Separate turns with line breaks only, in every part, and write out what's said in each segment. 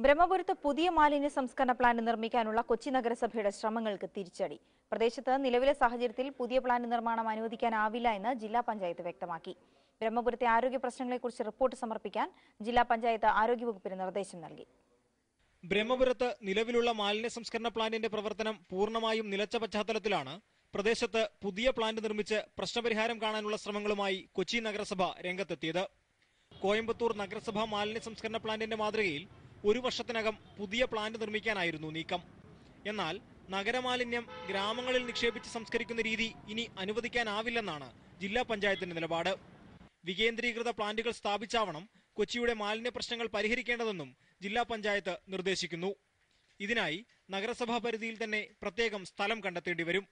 ബ്രഹ്മപുരത്ത് പുതിയ മാലിന്യ സംസ്കരണ പ്ലാന്റ് നിർമ്മിക്കാനുള്ള കൊച്ചി നഗരസഭയുടെ ശ്രമങ്ങൾക്ക് തിരിച്ചടി. പ്രദേശത്ത് നിലവിലെ സാഹചര്യത്തിൽ പുതിയ പ്ലാന്റ് നിർമ്മാണം അനുവദിക്കാനാവില്ല എന്ന് ജില്ലാ പഞ്ചായത്ത് വ്യക്തമാക്കി. ബ്രഹ്മപുരത്തെ ആരോഗ്യ പ്രശ്നങ്ങളെക്കുറിച്ച് റിപ്പോർട്ട് സമർപ്പിക്കാൻ ജില്ലാ പഞ്ചായത്ത് ആരോഗ്യവകുപ്പിന് നിർദ്ദേശം നൽകി.
ബ്രഹ്മപുരത്ത് നിലവിലുള്ള മാലിന്യ സംസ്കരണ പ്ലാന്റിന്റെ പ്രവർത്തനം പൂർണ്ണമായും നിലച്ച പശ്ചാത്തലത്തിലാണ് പ്രദേശത്ത് പുതിയ പ്ലാന്റ് നിർമ്മിച്ച് പ്രശ്നപരിഹാരം കാണാനുള്ള ശ്രമങ്ങളുമായി കൊച്ചി നഗരസഭ രംഗത്തെത്തിയത്. കോയമ്പത്തൂർ നഗരസഭ മാലിന്യ സംസ്കരണ പ്ലാന്റിന്റെ മാതൃകയിൽ ഒരു വർഷത്തിനകം പുതിയ പ്ലാന്റ് നിർമ്മിക്കാനായിരുന്നു നീക്കം. എന്നാൽ നഗരമാലിന്യം ഗ്രാമങ്ങളിൽ നിക്ഷേപിച്ച് സംസ്കരിക്കുന്ന രീതി ഇനി അനുവദിക്കാനാവില്ലെന്നാണ് ജില്ലാ പഞ്ചായത്തിന്റെ നിലപാട്. വികേന്ദ്രീകൃത പ്ലാന്റുകൾ സ്ഥാപിച്ചാവണം കൊച്ചിയുടെ മാലിന്യ പ്രശ്നങ്ങൾ പരിഹരിക്കേണ്ടതെന്നും ജില്ലാ പഞ്ചായത്ത് നിർദ്ദേശിക്കുന്നു. ഇതിനായി നഗരസഭാ പരിധിയിൽ തന്നെ പ്രത്യേകം സ്ഥലം കണ്ടെത്തേണ്ടി വരും.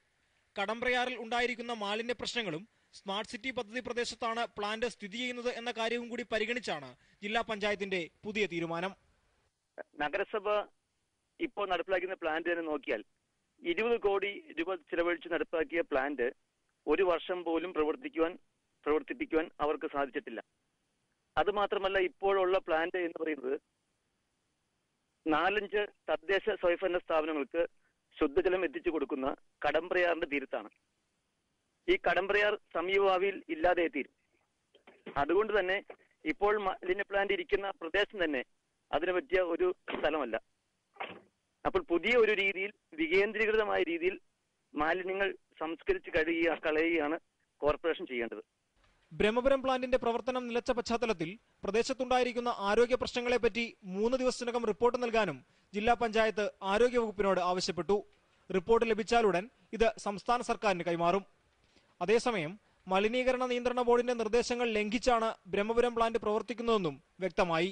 കടമ്പ്രയാറിൽ ഉണ്ടായിരിക്കുന്ന മാലിന്യ പ്രശ്നങ്ങളും സ്മാർട്ട് സിറ്റി പദ്ധതി പ്രദേശത്താണ് പ്ലാന്റ് സ്ഥിതി ചെയ്യുന്നത് എന്ന കാര്യവും കൂടി പരിഗണിച്ചാണ് ജില്ലാ പഞ്ചായത്തിന്റെ പുതിയ തീരുമാനം.
നഗരസഭ ഇപ്പോൾ നടപ്പിലാക്കുന്ന പ്ലാന്റ് തന്നെ നോക്കിയാൽ 20 കോടി രൂപ ചിലവഴിച്ച് നടപ്പിലാക്കിയ പ്ലാന്റ് ഒരു വർഷം പോലും പ്രവർത്തിപ്പിക്കുവാൻ അവർക്ക് സാധിച്ചിട്ടില്ല. അതുമാത്രമല്ല, ഇപ്പോഴുള്ള പ്ലാന്റ് എന്ന് പറയുന്നത് 4-5 തദ്ദേശ സ്വയംഭരണ സ്ഥാപനങ്ങൾക്ക് ശുദ്ധജലം എത്തിച്ചു കൊടുക്കുന്ന കടമ്പ്രയാറിന്റെ തീരത്താണ്. ഈ കടമ്പ്രയാർ സമീപഭാവിയിൽ ഇല്ലാതെ തീരും. അതുകൊണ്ട് തന്നെ ഇപ്പോൾ മാലിന്യ പ്ലാന്റ് ഇരിക്കുന്ന പ്രദേശം തന്നെ അതിനു പറ്റിയ ഒരു സ്ഥലമല്ല. അപ്പോൾ പുതിയ ഒരു രീതിയിൽ, വികേന്ദ്രീകൃതമായ രീതിയിൽ മാലിന്യങ്ങൾ സംസ്കരിച്ച് കളയുകയാണ് കോർപ്പറേഷൻ ചെയ്യേണ്ടത്.
ബ്രഹ്മപുരം പ്ലാന്റിന്റെ പ്രവർത്തനം നിലച്ച പശ്ചാത്തലത്തിൽ പ്രദേശത്തുണ്ടായിരിക്കുന്ന ആരോഗ്യ പ്രശ്നങ്ങളെപ്പറ്റി 3 ദിവസത്തിനകം റിപ്പോർട്ട് നൽകാനും ജില്ലാ പഞ്ചായത്ത് ആരോഗ്യവകുപ്പിനോട് ആവശ്യപ്പെട്ടു. റിപ്പോർട്ട് ലഭിച്ചാലുടൻ ഇത് സംസ്ഥാന സർക്കാരിന് കൈമാറും. അതേസമയം മലിനീകരണ നിയന്ത്രണ ബോർഡിന്റെ നിർദ്ദേശങ്ങൾ ലംഘിച്ചാണ് ബ്രഹ്മപുരം പ്ലാന്റ് പ്രവർത്തിക്കുന്നതെന്നും വ്യക്തമായി.